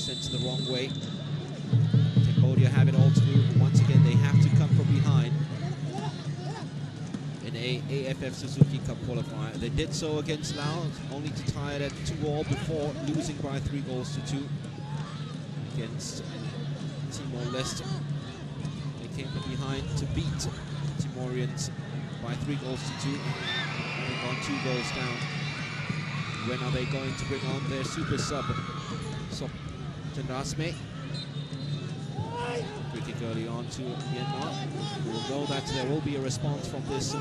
sent the wrong way. Cambodia have it all to do. Once again, they have to come from behind in a AFF Suzuki Cup qualifier. They did so against Laos, only to tie it at 2-all before losing by 3-2 against Timor-Leste. They came from behind to beat Timorians by 3-2. They've gone 2 goals down. When are they going to bring on their super sub, Chandrasme? Free kick early on to Myanmar. We will know that there will be a response from this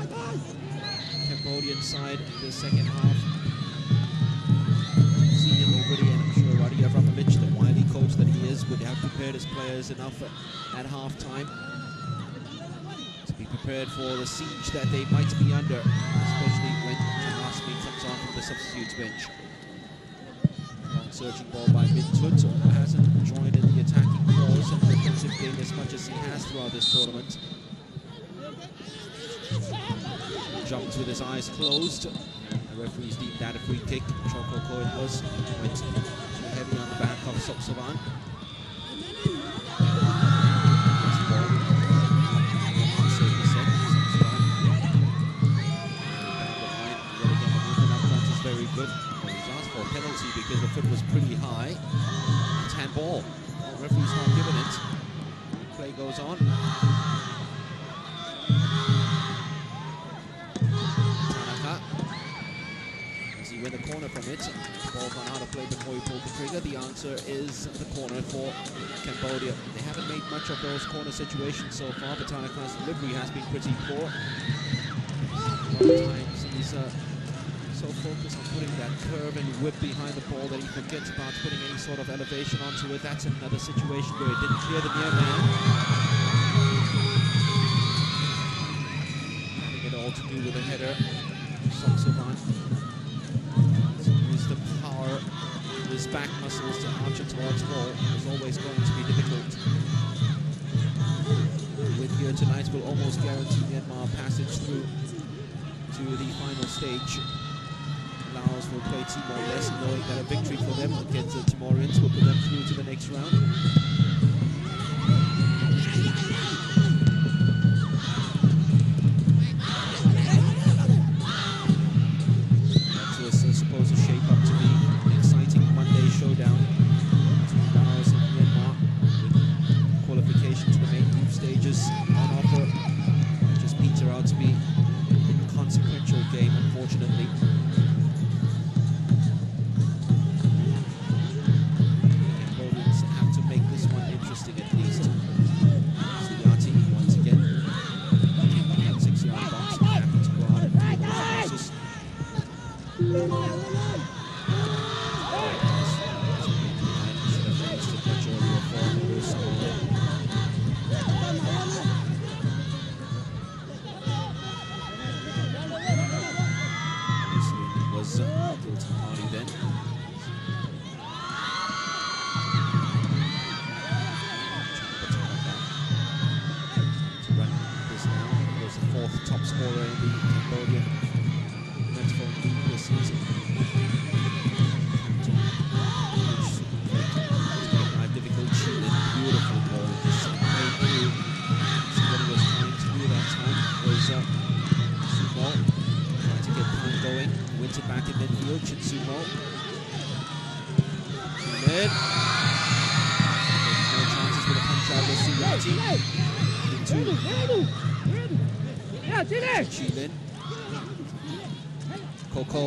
Cambodian side in the second half. Seen him already, and I'm sure Radi Avramovic, the wily coach that he is, would have prepared his players enough at half-time to be prepared for the siege that they might be under, especially when Chandrasme comes on from the substitutes bench. Long searching ball by Mintut, who hasn't joined in the attacking force and the defensive game as much as he has throughout this tournament. Jumped with his eyes closed. The referees deemed that a free kick. Choco Cohen was went too heavy on the back of Sopsavan. Very good. Well, he's asked for a penalty because the foot was pretty high. It's handball. Well, the referee's not giving it. Play goes on. Tanaka. Does he win the corner from it? Ball gone out of play before he pulled the trigger. The answer is the corner for Cambodia. They haven't made much of those corner situations so far, but Tanaka's delivery has been pretty poor. A lot of times he's so focused on putting that curve and whip behind the ball that he forgets about putting any sort of elevation onto it. That's another situation where he didn't clear the near man. Having it all to do with a header. Sopsavan used the power of his back muscles to arch it towards goal. It was always going to be difficult. Win here tonight will almost guarantee Myanmar passage through to the final stage. Laos will play Timor-Leste, knowing that a victory for them against the Timorians will put them through to the next round. That was supposed to shape up to be an exciting Monday showdown between Laos and Myanmar, with qualification to the main group stages on offer. Just peter out to be an inconsequential game, unfortunately. Top scorer in the Cambodian Metrophone League this season. Difficult shooting, beautiful ball. Just played through. See what he was trying to do that time was Sumo trying to get time going. Wins it back in midfield. Chinsumo. Mid. No chances with a punch out with Surati. Into Chilin. Coco.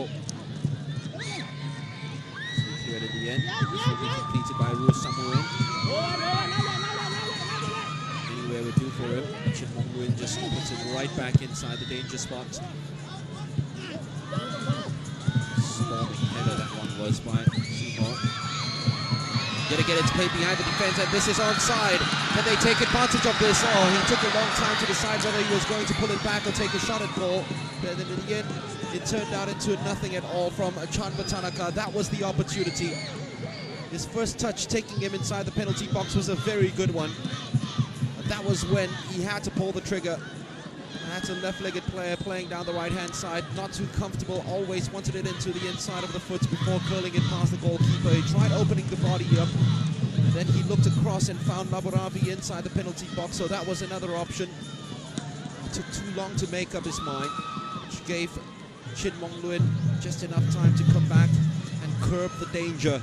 Here at the end. This will be completed by Ru Samuin. Anywhere would do for him. Chin Mongwin just puts it right back inside the danger spot. Storming header that one was by Sumo. Gonna get it to play behind the defense, and this is onside. Can they take advantage of this? Oh, he took a long time to decide whether he was going to pull it back or take a shot at goal. But then in the end, it turned out into nothing at all from Chanpa Tanaka. That was the opportunity. His first touch taking him inside the penalty box was a very good one. But that was when he had to pull the trigger. That's a left-legged player playing down the right-hand side, not too comfortable, always wanted it into the inside of the foot before curling it past the goalkeeper. He tried opening the body up, And then he looked across and found Labaravi inside the penalty box, so that was another option. It took too long to make up his mind, which gave Chin Mong Luin just enough time to come back and curb the danger.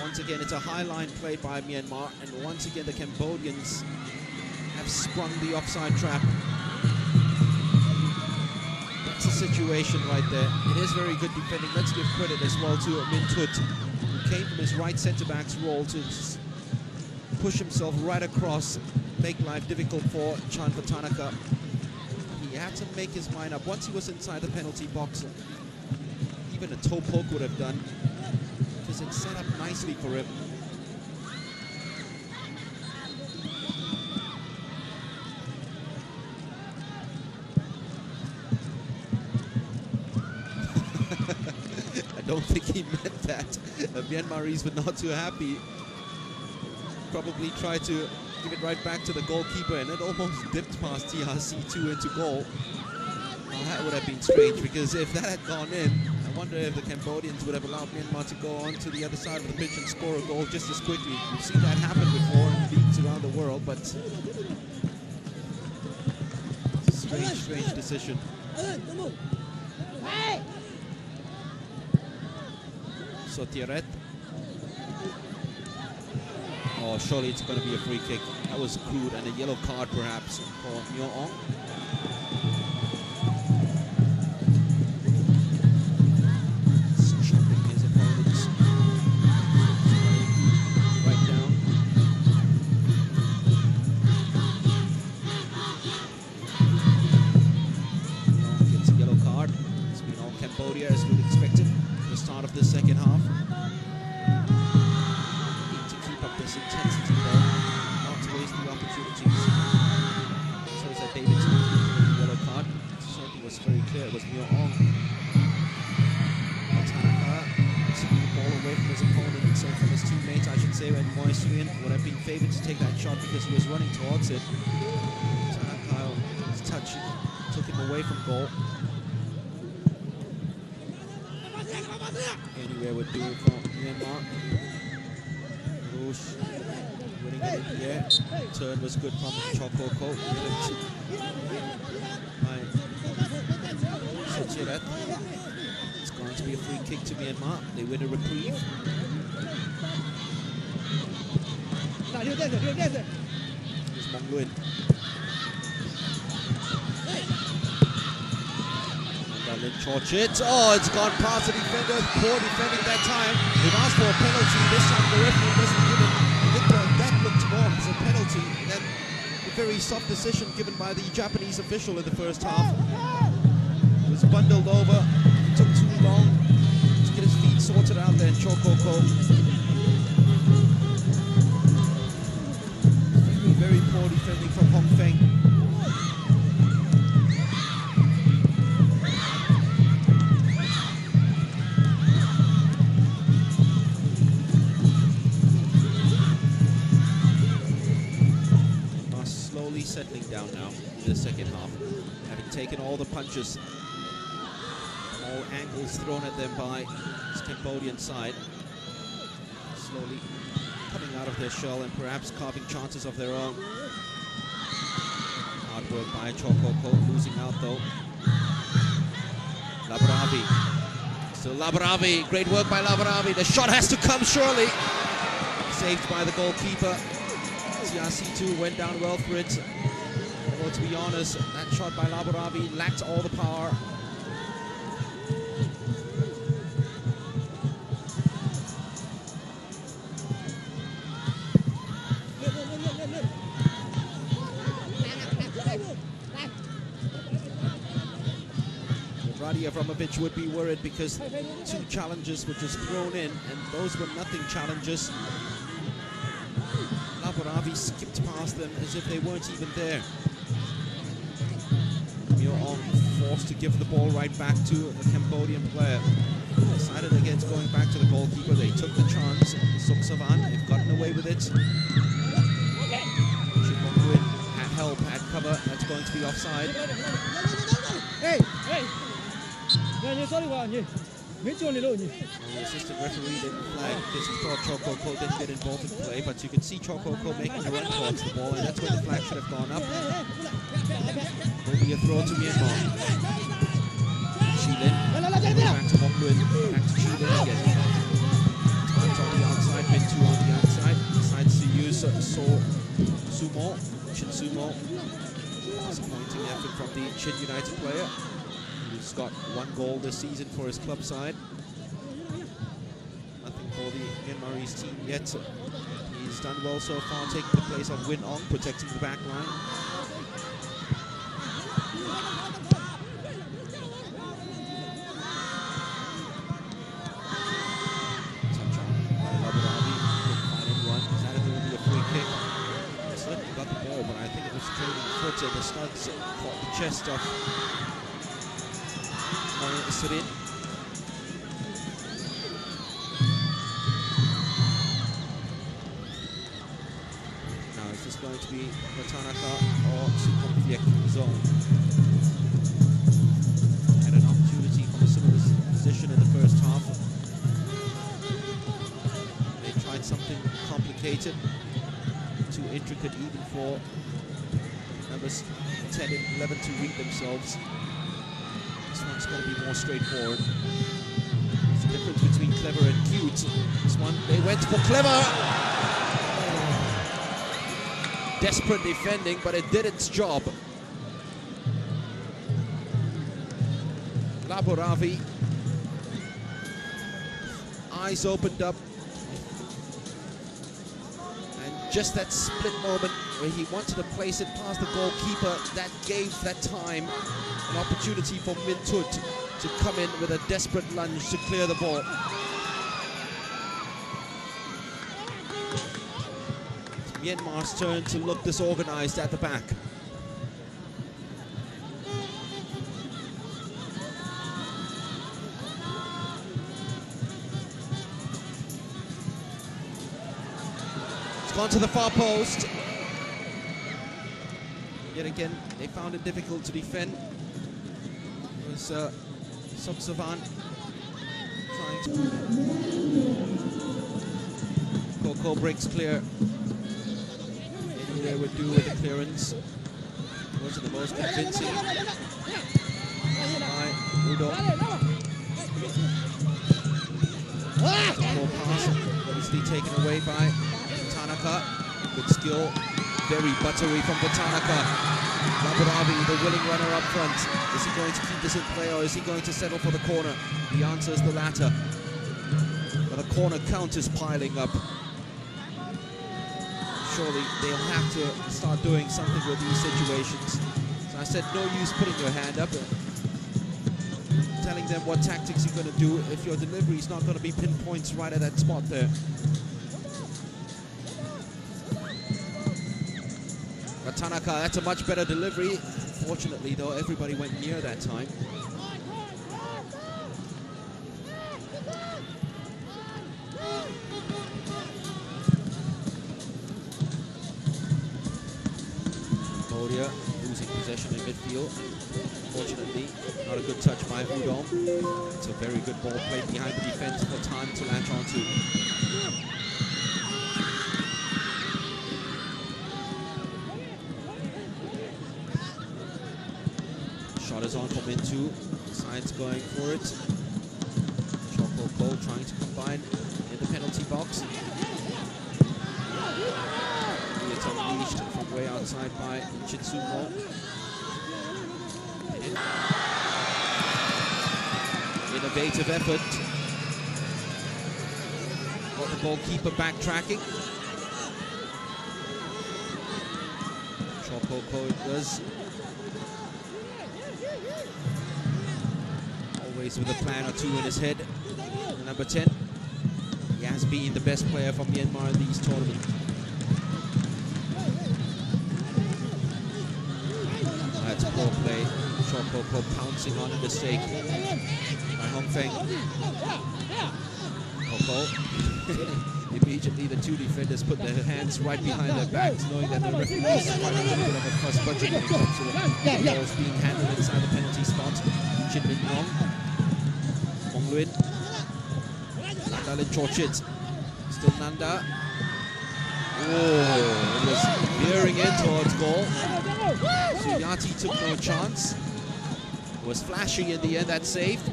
Once again, it's a high line play by Myanmar, and once again the Cambodians have sprung the offside trap. That's a situation right there. It is very good defending. Let's give credit as well to Min Tut, who came from his right centre-back's role to push himself right across, make life difficult for Chan Vatanaka. He had to make his mind up. Once he was inside the penalty box, even a toe poke would have done, because it's set up nicely for him. I don't think he meant that. The Myanmaris were not too happy. Probably tried to give it right back to the goalkeeper, and it almost dipped past TRC2 into goal. Well, that would have been strange, because if that had gone in, I wonder if the Cambodians would have allowed Myanmar to go on to the other side of the pitch and score a goal just as quickly. We've seen that happen before in leagues around the world, but strange decision. So Tiaret. Oh, surely it's going to be a free kick. That was crude, and a yellow card perhaps for Myo Ong. Chopping his opponents right down. Myo Ong gets a yellow card. It's been all Cambodia as we'd expected at the start of the second half. This intensity though, not to waste the opportunities. So is that Davidson with the yellow card. It certainly was very clear. It was Myo Ong. Tanaka took the ball away from his opponent, so from his teammate, I should say, when Moy Suyen would have been favoured to take that shot because he was running towards it. Tanaka, his touch took him away from goal. Anyway, we're doing for Myanmar. Winning it in the air. Turn was good from Chokoko. It's going to be a free kick to Myanmar. They win a reprieve. Here's Mong Luin. And then Chorchit. Oh, it's gone past the defender. Poor defending that time. They've asked for a penalty. This time the referee doesn't give it. That looked more as a penalty than a very soft decision given by the Japanese official in the first half. It was bundled over. It took too long to get his feet sorted out there in Chokoko. Very poor defending from Hong Feng. Settling down now in the second half, having taken all the punches, all angles thrown at them by this Cambodian side, slowly coming out of their shell and perhaps carving chances of their own. Hard work by Chokoko, losing out though. Labaravi, still Labaravi, great work by Labaravi. The shot has to come surely. Saved by the goalkeeper. TRC2 went down well for it. Well, to be honest, that shot by Labaravi lacked all the power. Radia Abramovich would be worried because two challenges were just thrown in, and those were nothing challenges. Labaravi skipped past them as if they weren't even there. Myo Ong forced to give the ball right back to the Cambodian player. Decided against going back to the goalkeeper. They took the chance. Suksavan, they've gotten away with it. Chimongwin had help, had cover. That's going to be offside. The assistant referee didn't flag because he thought Choco Ko didn't get involved in play, but you can see Choco Ko making a run towards the ball, and that's where the flag should have gone up. Will be a throw to Myanmar. Chilin, back to Mokluin, back to Chilin again. Times on the outside, Bin 2 on the outside. Decides to use Sumo, Chin Sumo. Disappointing effort from the Chin United player. He's got 1 goal this season for his club side. Nothing for the Myanmarese team yet. He's done well so far, taking the place of Win Ong, protecting the back line. Touch on by Labarabi. Couldn't find anyone. Is that going to be a free kick? Slipped, got the ball, but I think it was trailing foot, and the studs caught the chest of Sirin. Now, is this going to be Vatanaka or Sukomfiek zone? Had an opportunity from a similar position in the first half. They tried something complicated, too intricate even for numbers 10 and 11 to read themselves. This one's going to be more straightforward. There's a difference between clever and cute. This one, they went for clever. Desperate defending, but it did its job. Laboravi. Eyes opened up. And just that split moment where he wanted to place it past the goalkeeper, that gave that time an opportunity for Min Tut to come in with a desperate lunge to clear the ball. It's Myanmar's turn to look disorganized at the back. It's gone to the far post. Yet again, they found it difficult to defend. It was Subsavan trying to... Koko breaks clear. Anywhere would do with the clearance. Wasn't the most convincing. By Udo. Ball pass, obviously taken away by Tanaka. Good skill. Very buttery from Vatanaka. Labaravi, the willing runner up front. Is he going to keep this in play, or is he going to settle for the corner? The answer is the latter. But the corner count is piling up. Surely they'll have to start doing something with these situations. So I said, no use putting your hand up and telling them what tactics you're going to do if your delivery is not going to be pinpoints right at that spot there. Tanaka, that's a much better delivery. Fortunately, though, everybody went near that time. Cambodia losing possession in midfield. Fortunately, not a good touch by Udom. It's a very good ball played behind the defense for time to latch onto. Shot is on from Min2. Sides going for it. Choco Ko trying to combine in the penalty box. It's unleashed from way outside by Chitsumo. Innovative effort. Got the goalkeeper backtracking. Choco Ko it does. Always with a plan or two in his head. Number 10. He has been the best player from Myanmar in these tournaments. That's poor play. Choco Ko pouncing on a mistake by Hong Feng. Immediately the two defenders put their hands right behind their backs, knowing that the referee is quite a little bit of a fuss budget when it comes to the balls being handled inside the penalty spot. Chin Min Nong, Mong Luin, Nanda Lin Chorchit, still Nanda. Oh, it was veering in towards goal. Suyati took no chance. It was flashing in the end, that saved.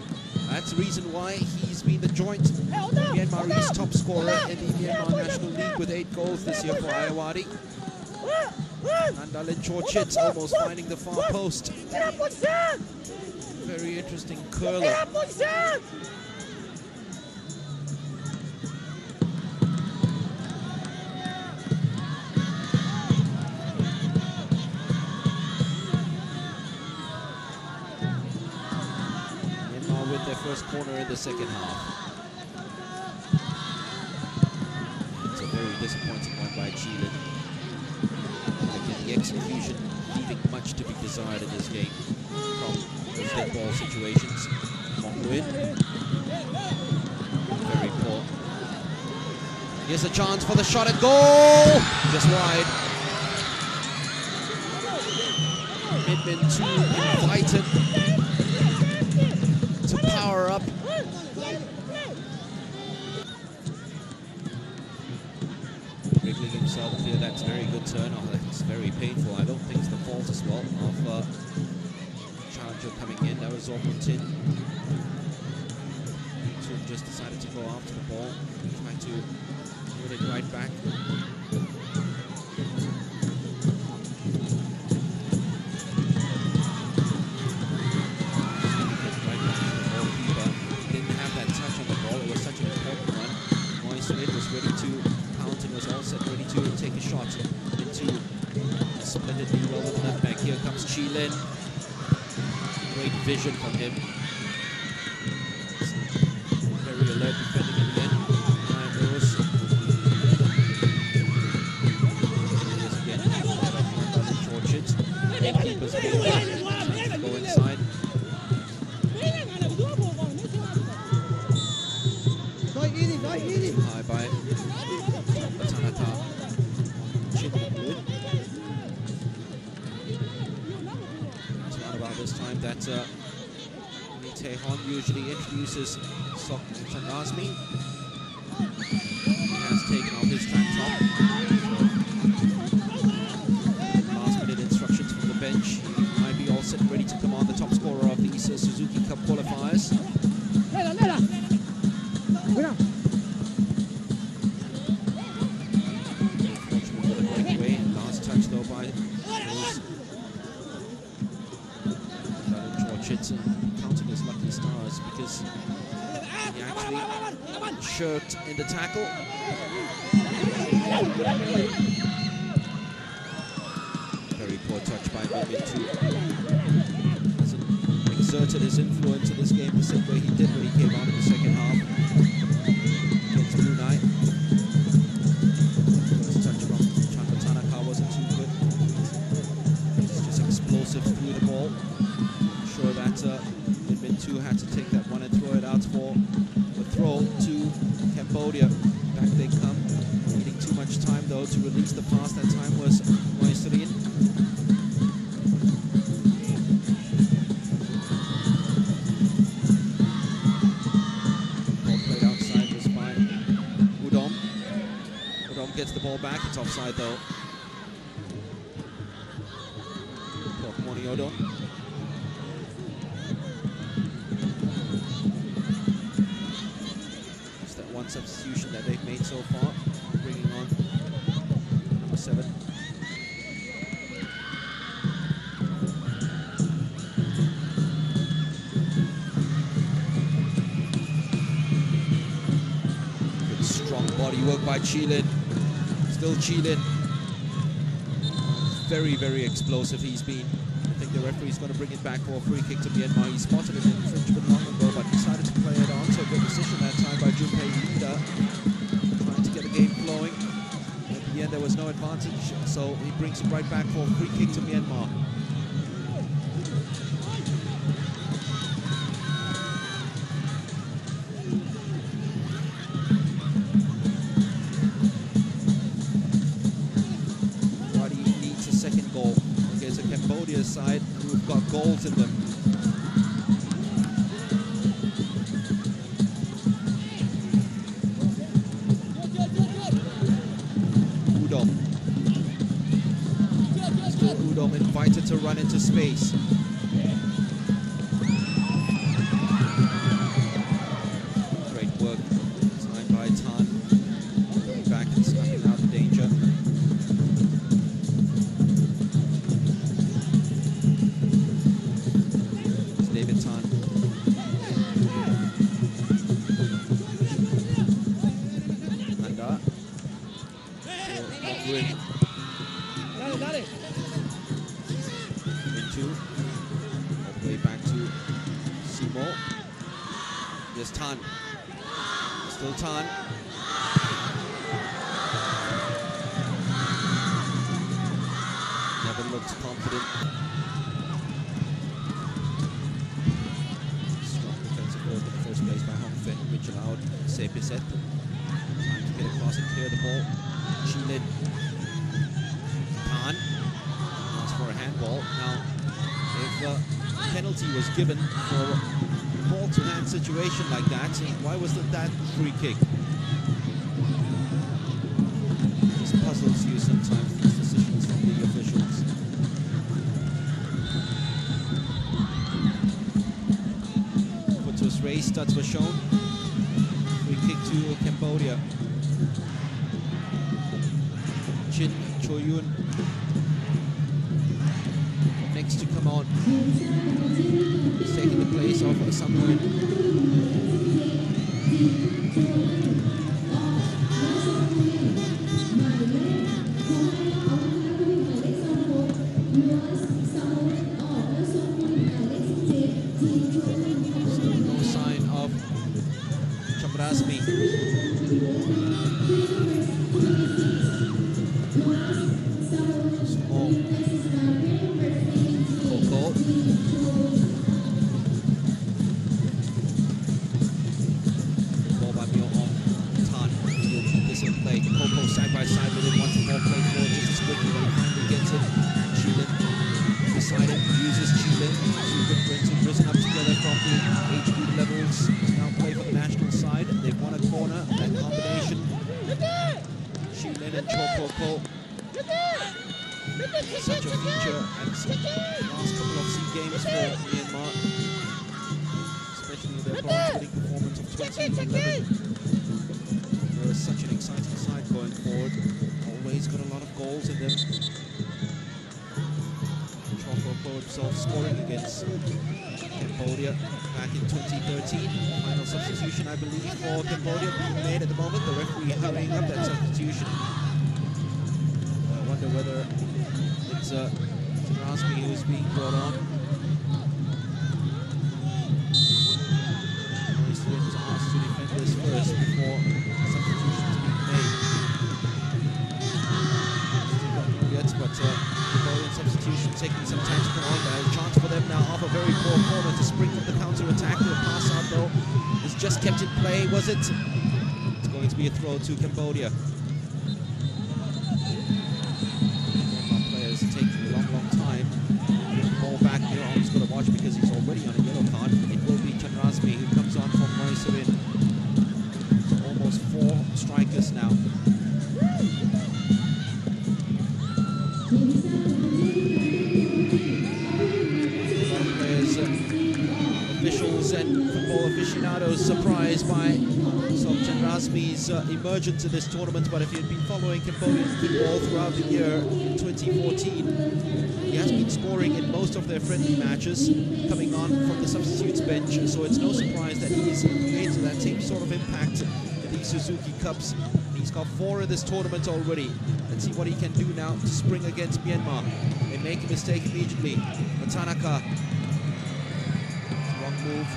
That's the reason why he's been the joint Myanmarese top scorer in the Myanmar National League with 8 goals this year for Ayawadi. Nanda Lin Chorchit almost finding the far post. Very interesting curler. With their first corner in the second half. It's a very disappointing one by Chilin. Again, the execution leaving much to be desired in this game from those dead ball situations. Mong Luin, very poor. Here's a chance for the shot at goal! Just wide. Min Min too invited to power up. Wriggling himself here, that's a very good turn. Oh, that's very painful. I don't think it's the fault as well of challenger coming in. That was Tin. Just decided to go after the ball, trying to put it right back. Here comes Chilin. Great vision from him. Very alert defending in the end. Ryan Rose. Here's again. Chorchit. Goalkeeper's ball. Trying to go inside. High by Batanaka. This time that Lee Tae-hon usually introduces Sok Tanazmi. He has taken off his track top. Last minute instructions from the bench. He might be all set and ready to come on, the top scorer of these Suzuki Cup qualifiers. Unfortunately for the breakaway. Last touch though by counting his lucky stars because he actually shirked in the tackle. Very poor touch by Min Min too. Hasn't exerted his influence in this game the same way he did when he came on in the second half against Brunei. First touch from Tanaka wasn't too good. It's just explosive through the ball. Sure that Min Min too had to take that one and throw it out for the throw to Cambodia. Back they come, needing too much time though to release the pass. That time was Moisturin. Ball played outside was by Udom. Udom gets the ball back, it's offside though. Udom. One substitution that they've made so far, bringing on number 7. Good strong body work by Chilin. Still Chilin. Very, very explosive he's been. I think the referee's going to bring it back for a free kick to Myanmar. He spotted an infringement long ago, but decided to play it on. So good decision that time by Junpei Ida, trying to get the game flowing. At the end, there was no advantage, so he brings it right back for a free kick to Myanmar. side who've got goals in them. Udom invited to run into space. Great work, time by Tan. Going back and snuffing out the danger. It's David Tan. Nanda. Long into all the way back to Simo. There's Tan. Still Tan. Never looks confident. Strong defensive work in the first place by Hong Fen, which allowed Sepiset time to get across and clear the ball. Chilin. Tan. For a handball. Now, if a penalty was given for a ball-to-hand situation like that, why wasn't that free kick? It just puzzles you sometimes, these decisions from the officials. Foot was raised, studs were shown. Free kick to Cambodia. Chin Choyun next to come on. He's taking the place of Samuel. Still no sign of Chamrasmi. Side by side with it, wants the ball played forward just as quickly when he finally gets it. Chilin beside him, uses Chilin. Two good friends who've risen up together from the age group levels to now play for the national side. They've won a corner, that combination. Chilin and Chokoko. Such a feature at the last couple of SEA Games for Myanmar, especially their bronze-winning performance of 2011. They're such an exciting side going forward. Always got a lot of goals in them. Chokoko himself scoring against Cambodia back in 2013. Final substitution, I believe, for Cambodia being made at the moment. The referee hurrying up that substitution. I wonder whether it's Rasmi who's being brought on. He's asked to defend this first before substitutions being made. Still don't know yet, but Cambodian substitution taking some time to come on. There's a chance for them now off a very poor corner to spring from the counter-attack. The pass out though is just kept in play, was it? It's going to be a throw to Cambodia. Myanmar players taking a long time. Get the ball back here. He's got to watch because he's already on a yellow card. It will be Chanrasmi who comes on from Moiserin. Almost 4 strikers now. A lot of players, officials and football aficionados surprised by Chanrasmi's emergence in this tournament, but if you've been following Cambodian football throughout the year in 2014, he has been scoring in most of their friendly matches, coming on from the substitutes bench, so it's no surprise that he's created that same sort of impact in these Suzuki Cups. He's got 4 in this tournament already. Let's see what he can do now to spring against Myanmar. They make a mistake immediately. Matanaka. Wrong move.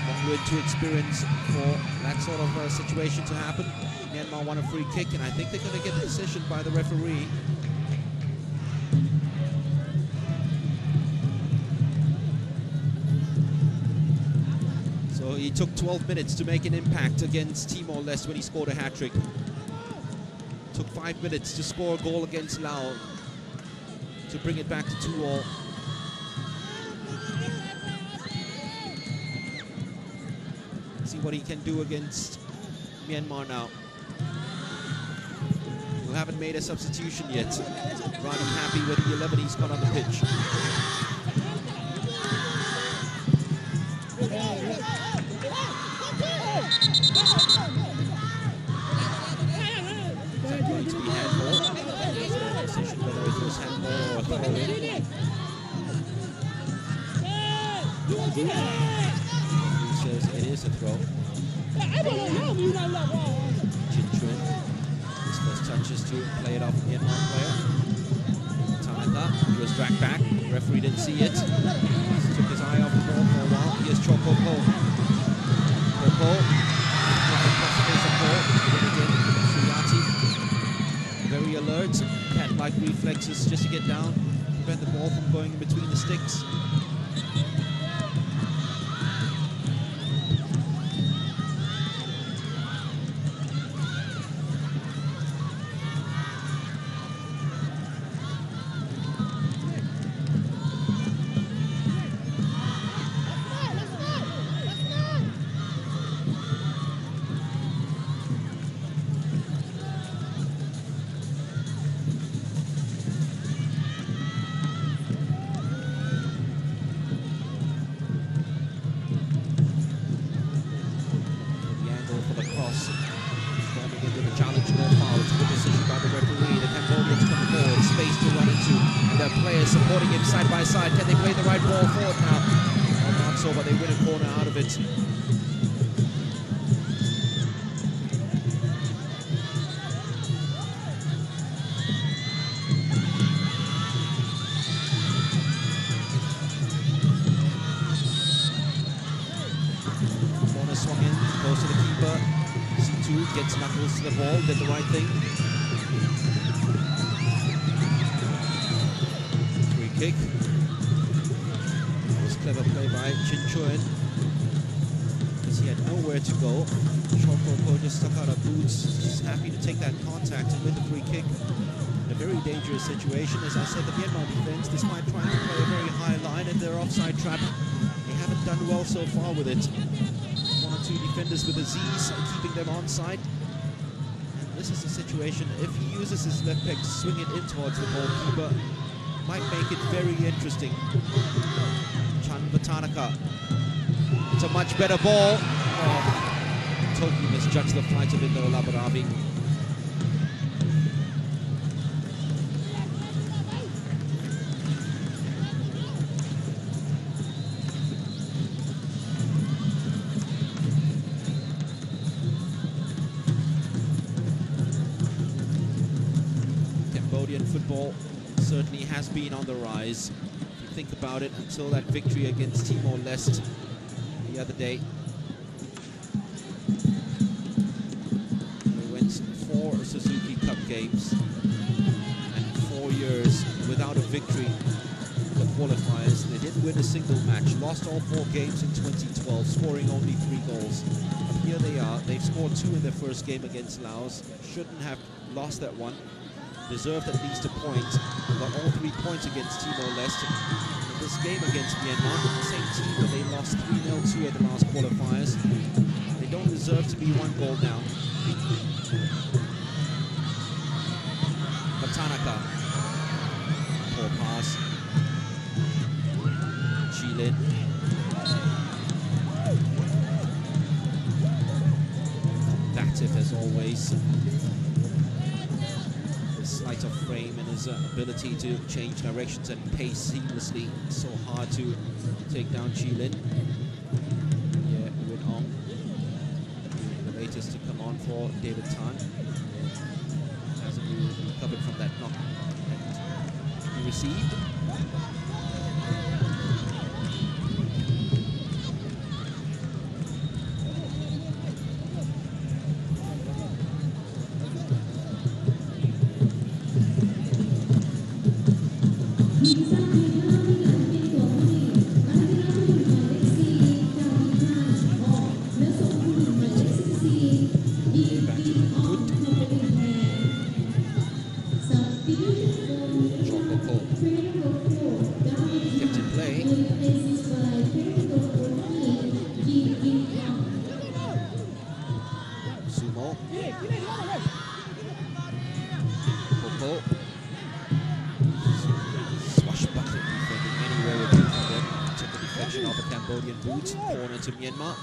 Long way to experience for that sort of situation to happen. Myanmar won a free kick, and I think they're going to get the decision by the referee. So he took 12 minutes to make an impact against Timor-Leste when he scored a hat-trick. Took 5 minutes to score a goal against Laos. to bring it back to 2-all. See what he can do against Myanmar now. Who haven't made a substitution yet. Rather happy with the 11 he's got on the pitch. Is that going to be handball? Decision whether it was handball or a throw-in. He says it is a throw. Chin-Chuan. His first touch is to play it off the Myanmar player. Tanaka, he was dragged back. The referee didn't see it. Took his eye off the ball for a while. Here's Choco Po. Choco. Possible support. Suyati. Very alert. Cat-like reflexes just to get down. Prevent the ball from going in between the sticks. Supporting him side by side. Can they play the right ball forward now? Oh, not so, but they win a corner out of it. Corner swung in, goes to the keeper. C2 gets knuckles to the ball, did the right thing. Kick. That was clever play by Chin-Chuan, because he had nowhere to go. Choco just stuck out of boots, just happy to take that contact and win the free kick. In a very dangerous situation. As I said, the Myanmar defense, despite trying to play a very high line in their offside trap, they haven't done well so far with it. One or two defenders with a Z's keeping them onside. And this is a situation, if he uses his left leg to swing it in towards the goalkeeper, might make it very interesting. Tanaka. It's a much better ball. Oh, totally misjudged the flight of Indo Labaravi. Cambodian football certainly has been on the rise. If you think about it, until that victory against Timor-Leste the other day. They went 4 Suzuki Cup games and 4 years without a victory in the qualifiers. They didn't win a single match, lost all 4 games in 2012, scoring only 3 goals. And here they are, they've scored 2 in their first game against Laos. Shouldn't have lost that one. Deserved at least a point. Got all 3 points against Timor-Leste. This game against Myanmar, the same team where they lost 3-0 to at the last qualifiers. They don't deserve to be 1 goal down. Tanaka. Poor pass. Chilin. Combative as always. Sleight of frame and his ability to change directions and pace seamlessly. So hard to take down Chilin. Yeah, Win Ong, the latest to come on for David Tan. Hasn't really recovered from that knock that he received. Choco Po. Took the deflection of a Cambodian boot, corner to Myanmar.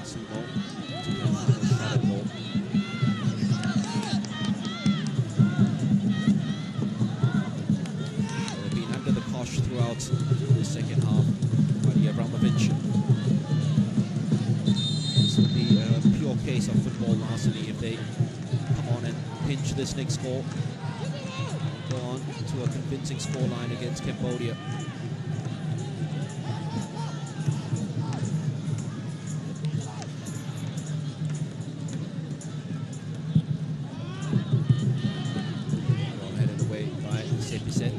Sumo took a shot at goal. They've been under the cosh throughout the second half by the Abramovich. This will be a pure case of football lastly if they come on and pinch this next score. Go on to a convincing scoreline against Cambodia. Well headed away by Sepicet.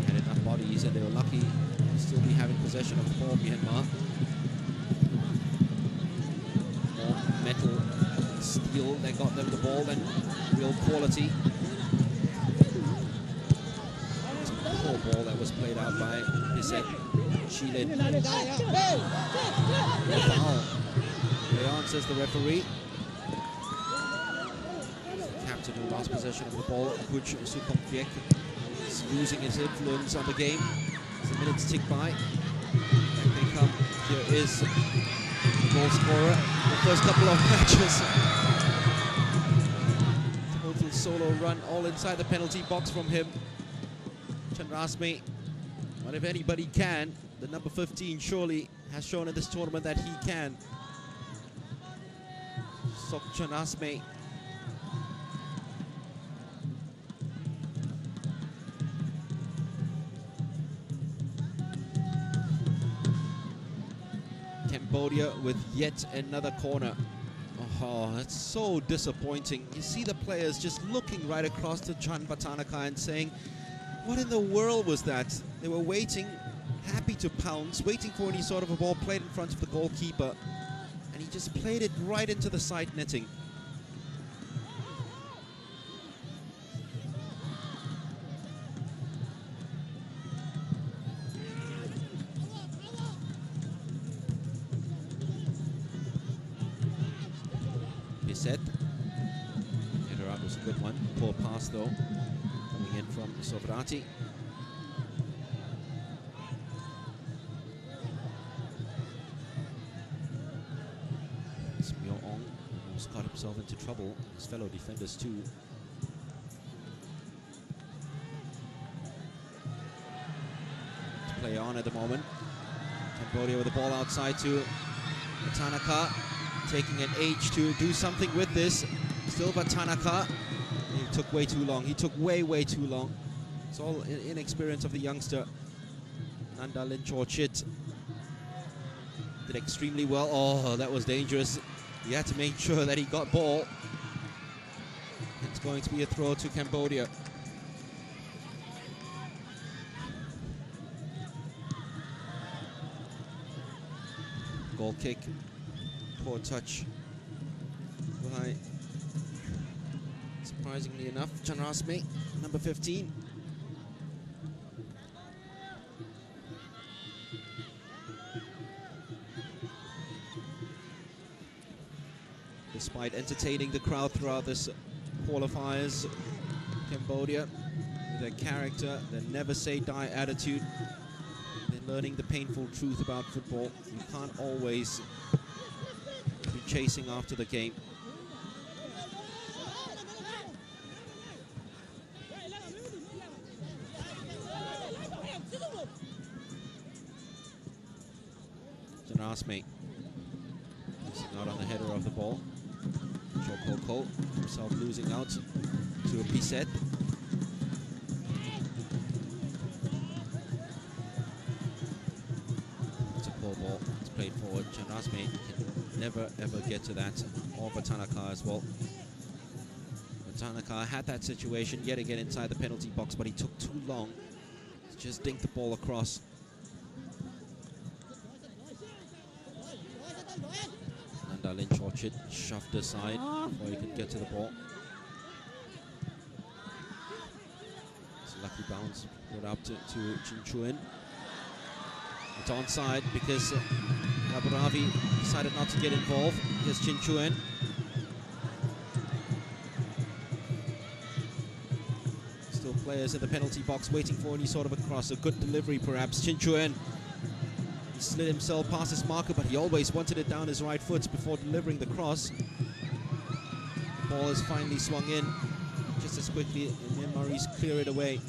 Had enough bodies and they were lucky to still be having possession of the ball, Myanmar. Metal, steel, they got them the ball and real quality. It's a poor ball that was played out by Pisek. Shilin. No foul. Leon says the referee. The captain who lost possession of the ball, Kuch Sukomfiek, is losing his influence on the game as the minutes tick by. Back they come. Here is goal scorer the first couple of matches. Total solo run all inside the penalty box from him. Chandrasmi, but if anybody can, the number 15 surely has shown in this tournament that he can. Sok Chandrasmi. Cambodia with yet another corner. Oh, that's so disappointing. You see the players just looking right across to Chan Vatanaka and saying, what in the world was that? They were waiting, happy to pounce, waiting for any sort of a ball played in front of the goalkeeper. And he just played it right into the side netting. Set. Header out was a good one. Poor pass though. Coming in from Sovrati. Myo Ong almost got himself into trouble. His fellow defenders too. To play on at the moment. Cambodia with the ball outside to Tanaka. Taking an age to do something with this. Still Vatanaka. He took way too long. He took way too long. It's all inexperience of the youngster. Nanda Linchorchit did extremely well. Oh, that was dangerous. He had to make sure that he got ball. It's going to be a throw to Cambodia. Goal kick. Poor touch by, surprisingly enough, Chandrasmi, number 15. Despite entertaining the crowd throughout this qualifiers, Cambodia, with their character, their never say die attitude, they're learning the painful truth about football. You can't always be chasing after the game. Chandrasmi missing out on the header of the ball. Chokoko himself losing out to a Piset. It's a poor ball. It's played forward. Chandrasmi can never ever get to that. Or Vatanaka as well. Vatanaka had that situation yet again inside the penalty box, but he took too long to just dink the ball across. Nanda Linchorchit shoved aside before he could get to the ball. It's a lucky bounce put up to Chin Chuan. It's onside because Abu Ravi decided not to get involved. Here's Chin Chuan. players in the penalty box waiting for any sort of a cross. A good delivery, perhaps. Chin Chuen, he slid himself past his marker, but he always wanted it down his right foot before delivering the cross. The ball is finally swung in just as quickly, and Myanmarese clear it away.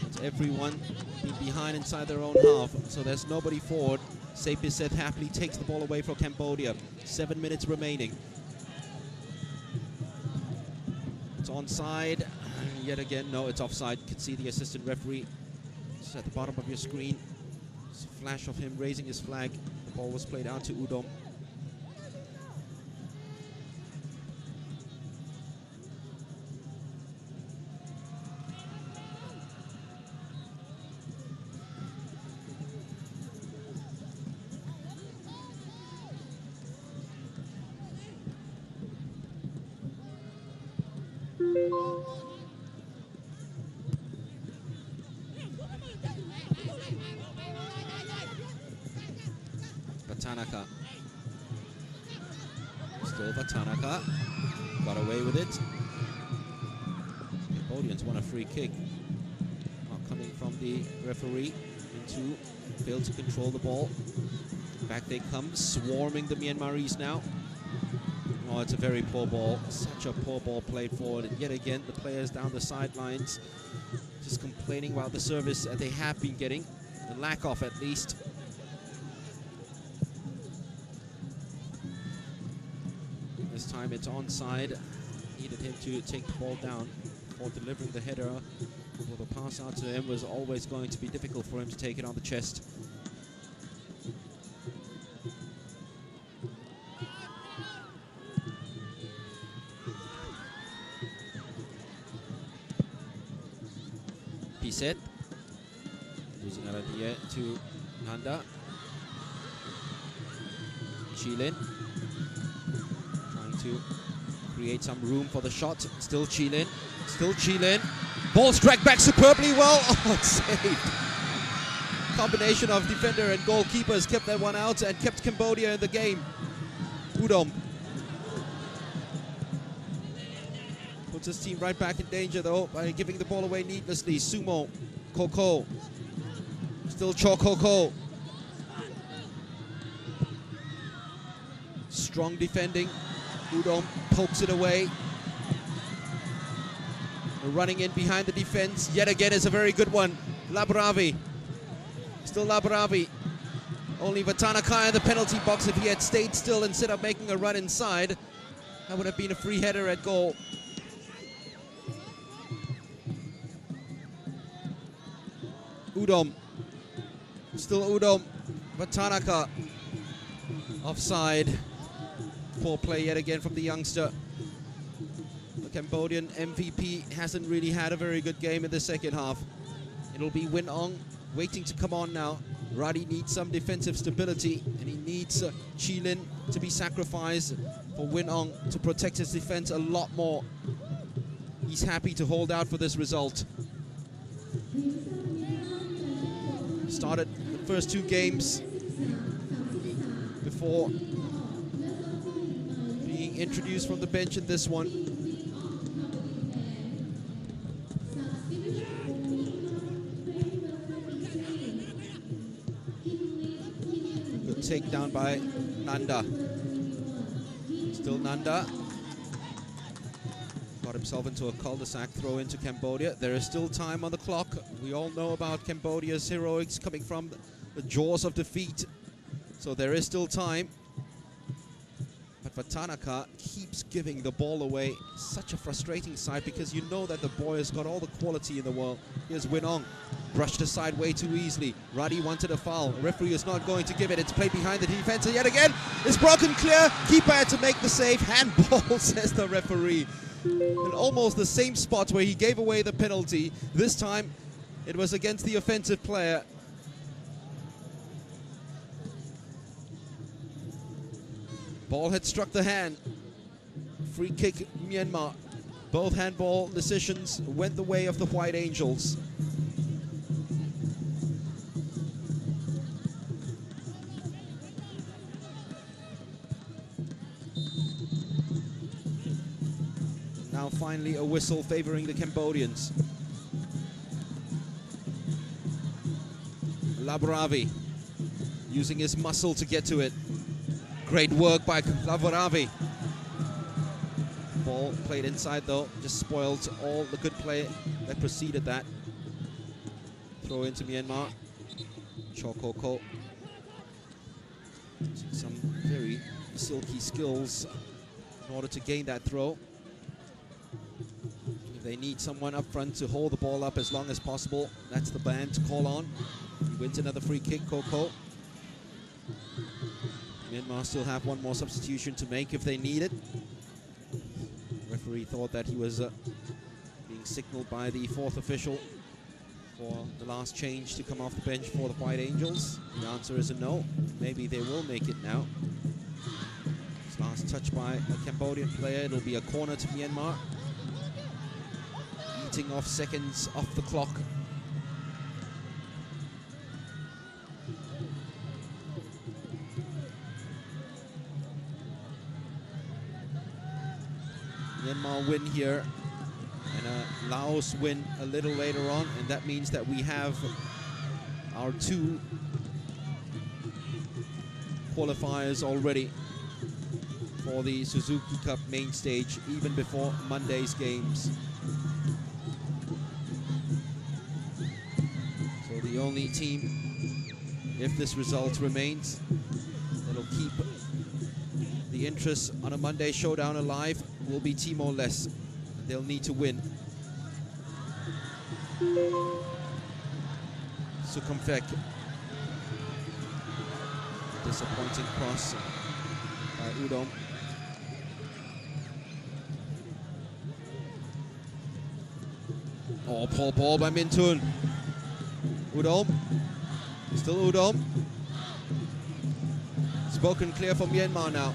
It's everyone being behind inside their own half, so there's nobody forward. Sapir happily takes the ball away from Cambodia. 7 minutes remaining. It's onside. Yet again, no, it's offside. You can see the assistant referee. It's at the bottom of your screen. It's a flash of him raising his flag. The ball was played out to Udom. Vatanaka. Still Vatanaka. Got away with it. Cambodians won a free kick. Not coming from the referee. Into failed to control the ball. Back they come, swarming the Myanmarese now. Oh, it's a very poor ball. Such a poor ball played forward. And yet again, the players down the sidelines just complaining about the service that they have been getting. The lack of, at least. This time it's onside. Needed him to take the ball down before delivering the header. Well, the pass out to him was always going to be difficult for him to take it on the chest. Piset. Losing out of the air to Nanda. Chilin. Trying to create some room for the shot. Still Chilin. Still Chilin. Ball struck back superbly well. Oh, it's saved. Combination of defender and goalkeepers kept that one out and kept Cambodia in the game. Udom puts his team right back in danger though by giving the ball away needlessly. Sumo, Koko. Still Cho Koko. Strong defending. Udom pokes it away. Running in behind the defense yet again is a very good one. Labravi. Still Labravi. Only Vatanaka in the penalty box. If he had stayed still instead of making a run inside, that would have been a free header at goal. Udom. Still Udom. Vatanaka. Offside. Poor play yet again from the youngster. The Cambodian MVP hasn't really had a very good game in the second half. It'll be Win Ong waiting to come on now. Radi needs some defensive stability, and he needs Chilin to be sacrificed for Win Ong to protect his defense a lot more. He's happy to hold out for this result. Started the first two games before being introduced from the bench in this one. Takedown by Nanda. Still Nanda. Got himself into a cul-de-sac throw into Cambodia. There is still time on the clock. We all know about Cambodia's heroics coming from the jaws of defeat. So there is still time. But Vatanaka keeps giving the ball away. Such a frustrating sight because you know that the boy has got all the quality in the world. Here's Win Ong. Brushed aside way too easily. Radi wanted a foul. The referee is not going to give it. It's played behind the defense. And yet again, it's broken clear. Keeper had to make the save. Handball, says the referee. In almost the same spot where he gave away the penalty. This time, it was against the offensive player. Ball had struck the hand. Free kick, Myanmar. Both handball decisions went the way of the White Angels. Now finally a whistle favoring the Cambodians. Laboravi using his muscle to get to it. Great work by Laboravi. Ball played inside though, just spoiled all the good play that preceded that. Throw into Myanmar. Chokoko. Some very silky skills in order to gain that throw. If they need someone up front to hold the ball up as long as possible, that's the band to call on. He wins another free kick, Koko. Myanmar still have one more substitution to make if they need it. Referee thought that he was being signaled by the fourth official for the last change to come off the bench for the White Angels. The answer is a no. Maybe they will make it now. This last touch by a Cambodian player. It'll be a corner to Myanmar. Eating off seconds off the clock. Myanmar win here, and a Laos win a little later on, and that means that we have our 2 qualifiers already for the Suzuki Cup main stage, even before Monday's games. So the only team, if this result remains, that'll keep the interest on a Monday showdown alive will be Timor-Leste. They'll need to win. Sukhumvek. Disappointing cross by Udom. Oh, poor ball by Mintun. Udom. Still Udom. Spoken clear for Myanmar now.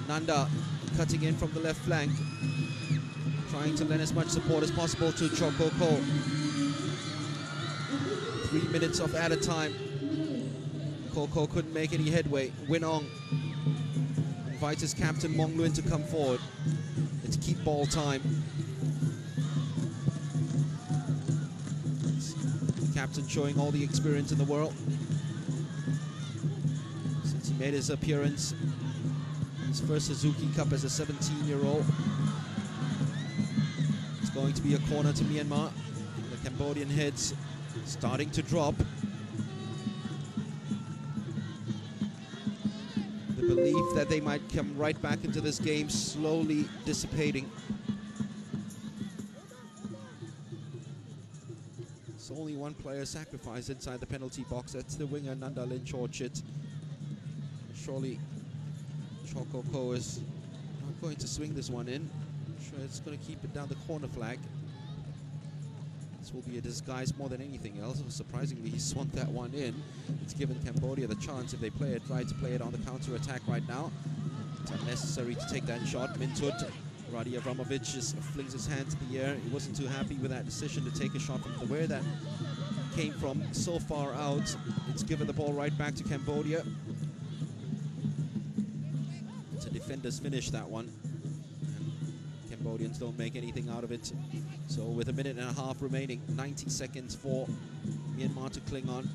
Nanda cutting in from the left flank, trying to lend as much support as possible to Chokoko. 3 minutes of added time. Koko couldn't make any headway. Winong invites his captain Mong Luin to come forward. It's keep ball time. The captain showing all the experience in the world since he made his appearance. His first Suzuki Cup as a 17-year-old. It's going to be a corner to Myanmar. The Cambodian heads starting to drop. The belief that they might come right back into this game slowly dissipating. It's only one player sacrificed inside the penalty box. That's the winger Nanda Linchorchit. Surely Chokoko is not going to swing this one in. I'm sure it's going to keep it down the corner flag. This will be a disguise more than anything else. Surprisingly, he swung that one in. It's given Cambodia the chance, if they play it right, to play it on the counter-attack right now. It's unnecessary to take that shot. Mintut, Radi Avramovic just flings his hand to the air. He wasn't too happy with that decision to take a shot from where that came from so far out. It's given the ball right back to Cambodia. Defenders finish that one. And Cambodians don't make anything out of it. So with a minute and a half remaining, 90 seconds for Myanmar to cling on.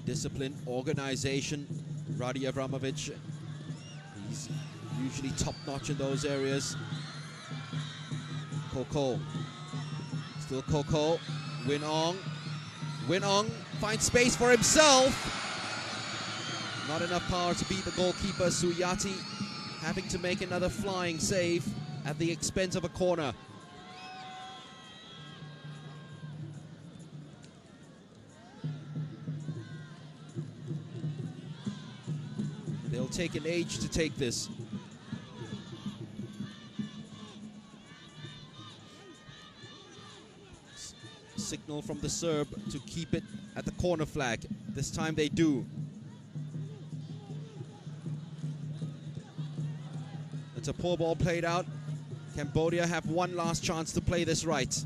Discipline, organization. Radi Avramovic, he's usually top-notch in those areas. Koko. Still Koko. Winong. Winong finds space for himself. Not enough power to beat the goalkeeper, Suyati, having to make another flying save at the expense of a corner. They'll take an age to take this. Signal from the Serb to keep it at the corner flag. This time they do. It's a poor ball played out. Cambodia have one last chance to play this right.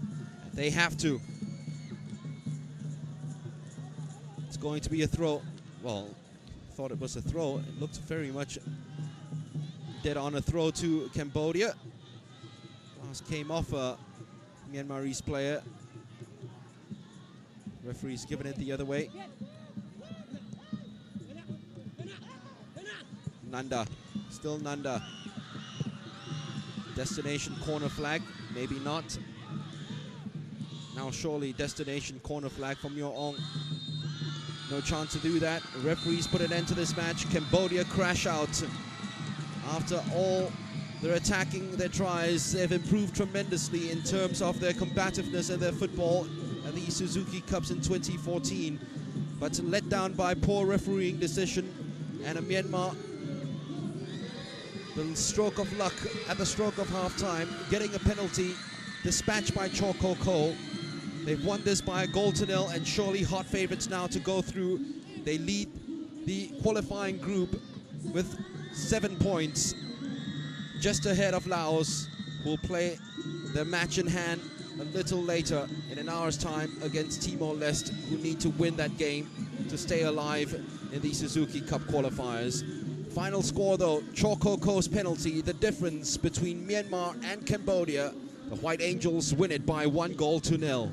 They have to. It's going to be a throw. Well, thought it was a throw. It looked very much dead on a throw to Cambodia. Pass came off a Myanmarese player. Referee's given it the other way. Nanda, still Nanda. Destination corner flag, maybe not. Now surely destination corner flag from Muir Ong. No chance to do that. The referees put an end to this match. Cambodia crash out. After all their attacking, their tries, they've improved tremendously in terms of their combativeness and their football at the Suzuki Cups in 2014. But let down by poor refereeing decision and a Myanmar, the stroke of luck at the stroke of half-time, getting a penalty dispatched by Cho Ko Ko. They've won this by a goal to nil and surely hot favorites now to go through. They lead the qualifying group with 7 points, just ahead of Laos, who will play their match in hand a little later in an hour's time against Timor-Leste, who need to win that game to stay alive in the Suzuki Cup qualifiers. Final score though, Cho Ko Ko's penalty, the difference between Myanmar and Cambodia. The White Angels win it by 1 goal to nil.